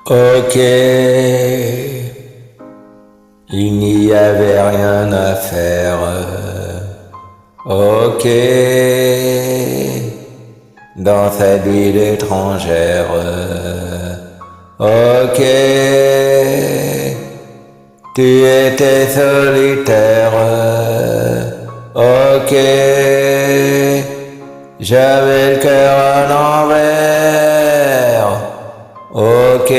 Ok, il n'y avait rien à faire. Ok, dans cette ville étrangère. Ok, tu étais solitaire. Ok, j'avais le cœur à l'envers. Ok,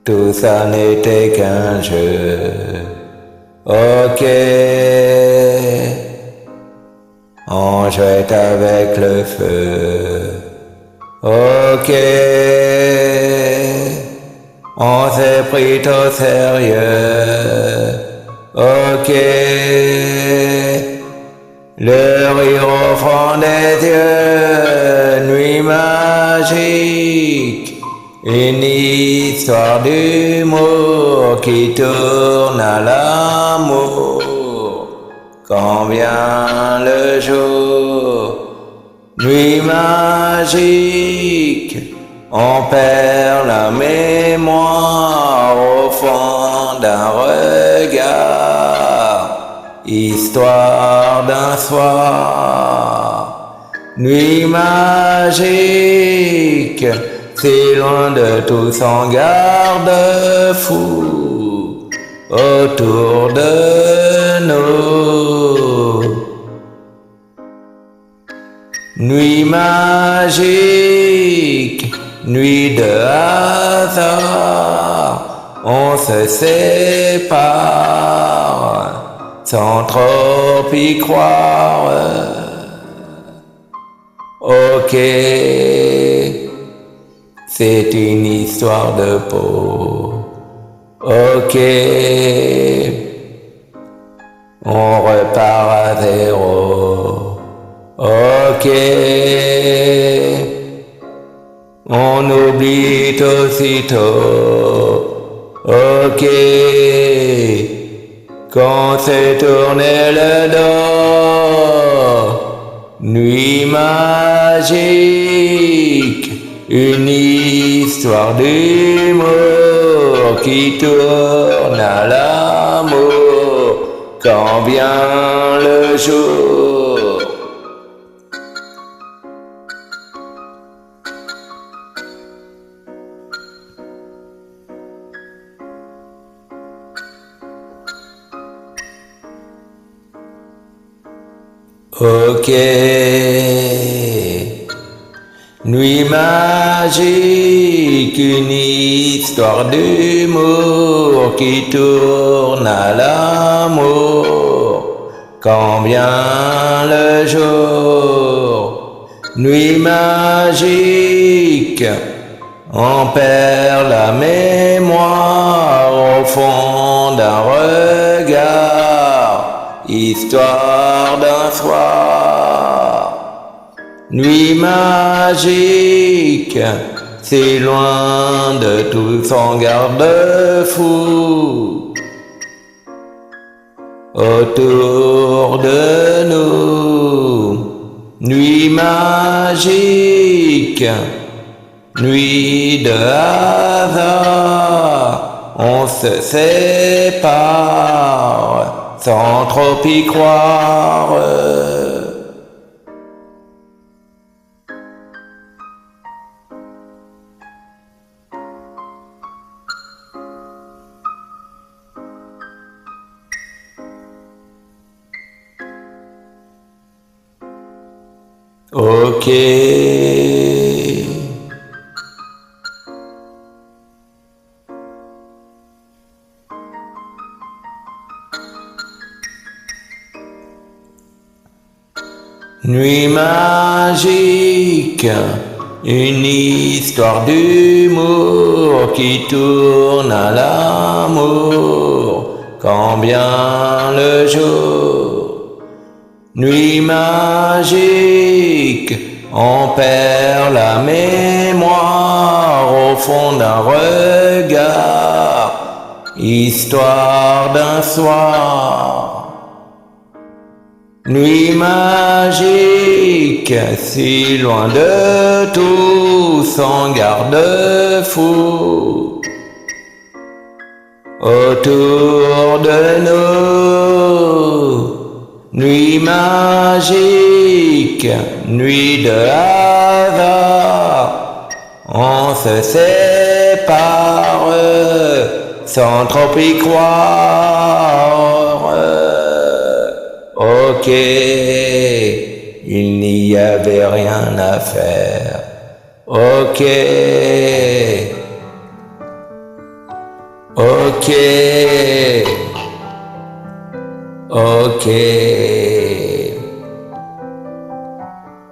tout ça n'était qu'un jeu. Ok, on jouait avec le feu. Ok, on s'est pris au sérieux. Ok, le rire au fond des yeux, nuit magique, une histoire d'humour qui tourne à l'amour. Quand vient le jour, nuit magique, on perd la mémoire au fond d'un regard. Histoire d'un soir, nuit magique, si loin de tout son garde-fou autour de nous. Nuit magique, nuit de hasard, on se sépare sans trop y croire. Ok, c'est une histoire de peau. Ok, on repart à zéro. Ok, on oublie aussitôt. Ok, quand s'est tourné le dos, nuit magique, une histoire d'humour qui tourne à l'amour quand vient le jour. Ok, nuit magique, une histoire d'humour qui tourne à l'amour quand vient le jour. Nuit magique, on perd la mémoire au fond d'un regard. Histoire d'un soir, nuit magique, si loin de tout son garde-fou autour de nous. Nuit magique, nuit de hasard, on se sépare sans trop y croire. Ok, nuit magique, une histoire d'humour qui tourne à l'amour quand vient le jour. Nuit magique, on perd la mémoire au fond d'un regard. Histoire d'un soir, nuit magique, magique, si loin de tout, sans garde-fou. Autour de nous, nuit magique, nuit de hasard, on se sépare sans trop y croire. Ok, il n'y avait rien à faire. Ok, ok, ok.